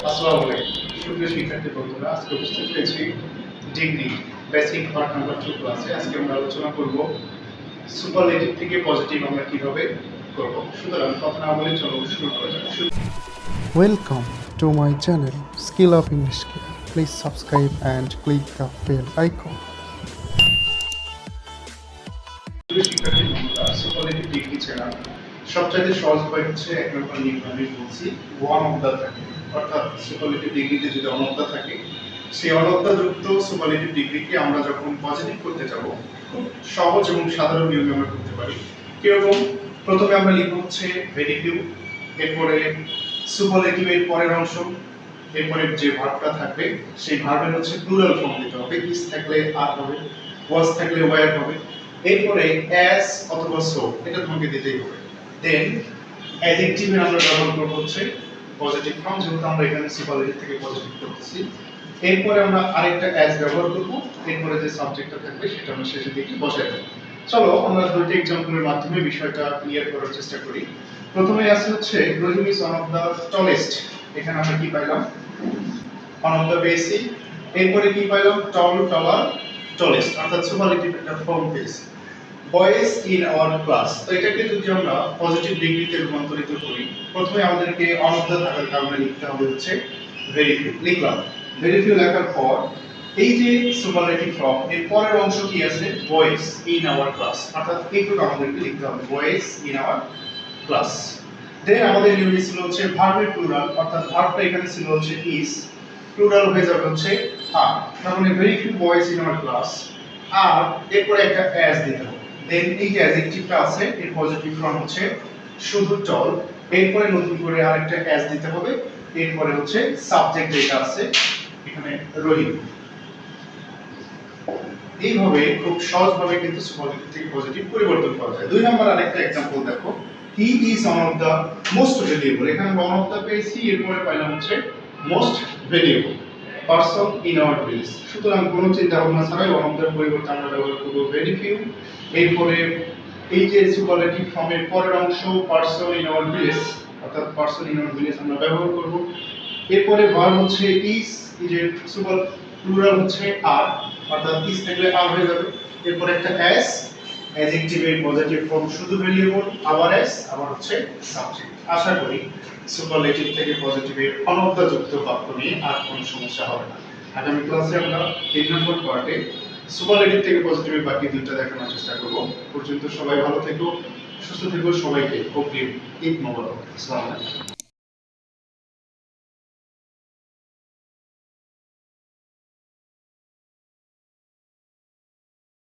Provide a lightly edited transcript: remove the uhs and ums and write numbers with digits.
আসসালামু আলাইকুম সুপ্রিয় শিক্ষার্থী বন্ধুরা, আজকে উপস্থিত হয়েছি ডিগ্রি বেসিক পার্ট নাম্বার 2 ক্লাসে। আজকে আমরা আলোচনা করব সুপারলেটিভ থেকে পজিটিভ আমরা কিভাবে করব। সুতরাং কথা না বলে চলো শুরু করা যাক। Welcome to my channel Skill of English Care. Please subscribe and click the bell icon. সুপ্রিয় শিক্ষার্থী বন্ধুরা, সুপারলেটিভ ডিগ্রি ছাড়া সবচেয়ে সহজ উপায় হচ্ছে এক নম্বর নিয়ম আমি বলছি ওয়ান অফ দা থাকে, অর্থাৎ সুপারলেটিভ ডিগ্রিতে যদি অনবদ্যা থাকে সেই অনবদ্যাযুক্ত সুপারলেটিভ ডিগ্রিকে আমরা যখন পজিটিভ করতে যাব খুব সহজ এবং সাধারণ নিয়মে আমরা করতে পারি। কিরকম? প্রথমে আমরা লিখব হচ্ছে ভেরি ফিউ, এরপরে সুপারলেটিভের পরের অংশ, এরপরে যে ভার্বটা থাকবে সেই ভার্বের হচ্ছে প্লুরাল ফর্ম দিতে হবে। ইজ থাকলে আর হবে, ওয়াজ থাকলে ওয়্যার হবে, এরপরে অ্যাজ অথবা সো এটা তোমাকে দিতেই হবে। দেন অ্যাডজেক্টিভে আমরা ব্যবহার করব হচ্ছে পজিটিভ ফর্ম, যেহেতু আমরা এখানে সুপারলেটিভ থেকে পজিটিভ করতেছি। এরপরে আমরা আরেকটা অ্যাজ ব্যবহার করব, এরপরে যে সাবজেক্টটা থাকবে সেটা আমরা শেষের দিকে বসাই দেব। চলো আমরা দুইটা एग्जांपलेর মাধ্যমে বিষয়টা ক্লিয়ার করার চেষ্টা করি। প্রথমে আছে হচ্ছে Rahim is one of the tallest. এখানে আমরা কি পাইলাম? ওয়ান অফ দা পেয়েছি। এরপরে কি পাইলাম? টল, টলার, টলেস্ট, অর্থাৎ সুপারলেটিভ একটা ফর্ম পেয়েছি। Boys in our class. তো এটাকে যদি আমরা পজিটিভ ডিগ্রিতে রূপান্তরিত করি, প্রথমে আমাদেরকে অনবদ্যা থাকার কারণে লিখতে হবে হচ্ছে ভেরি ফিউ। লিখলাম ভেরি ফিউ লেখার পর এই যে সুপারলেটিভ ফর্ম এর পরের অংশ কি আছে? বয়েজ ইন আওয়ার ক্লাস, অর্থাৎ এইটুকু আমাদেরকে লিখতে হবে বয়েজ ইন আওয়ার ক্লাস। দেন আমাদের নিয়ম ছিল হচ্ছে ভার্বের প্লুরাল, অর্থাৎ ভার্বটা এখানে ছিল হচ্ছে ইজ, প্লুরাল হয়ে যাবে হচ্ছে আর। তার মানে very few boys in our class, আর এরপরে একটা অ্যাজ দিতে হবে। দেন এই যে অ্যাডজেক্টিভটা আছে এর পজিটিভ ফর্ম হচ্ছে শুধু টল, এরপরে নতুন করে আরেকটা অ্যাজ দিতে হবে, এরপরে হচ্ছে সাবজেক্ট যেটা আছে এখানে রহিম। এইভাবে খুব সহজভাবে কিন্তু সুপারলেটিভ থেকে পজিটিভ পরিবর্তন করা যায়। দুই নম্বর আরেকটা एग्जांपल দেখো, he is one of the most valuable. এখানে ওয়ান অফ দা পেয়েছি, এরপরে পাইলাম হচ্ছে most valuable person in our village. সুতরাং কোনো চিন্তা ভাবনা ছাড়াই ওয়ান অফ দার পরিবর্তে আমরা ব্যবহার করব ভেরি ফিউ। এরপরে এই যে সুপারলেটিভ ফর্মের পরের অংশ পারসন ইন আওয়ার ভিলেজ, অর্থাৎ পারসন ইন আওয়ার ভিলেজ আমরা ব্যবহার করব। এরপরে ভার্ব হচ্ছে ইজ, এই যে সুপার প্লুরাল হচ্ছে আর, অর্থাৎ ইজ থাকলে আর হয়ে যাবে। এরপর একটা অ্যাজ, অ্যাডজেক্টিভের পজিটিভ ফর্ম শুধু ভ্যারিয়েবল, আবার অ্যাজ, আবার হচ্ছে সাবজেক্ট। আশা করি সুপারলেটিভ থেকে পজিটিভের অনবদ্যাযুক্ত বাক্য নিয়ে আর কোনো সমস্যা হবে না। আগামী ক্লাসে আমরা 3 নম্বর পার্টে সুপারলেটিভ থেকে পজিটিভের বাকি দুইটা দেখানোর চেষ্টা করব। পর্যন্ত সবাই ভালো থেকো, সুস্থ থেকো, সবাইকে অগ্রিম ঈদ মোবারক। আসসালামু আলাইকুম।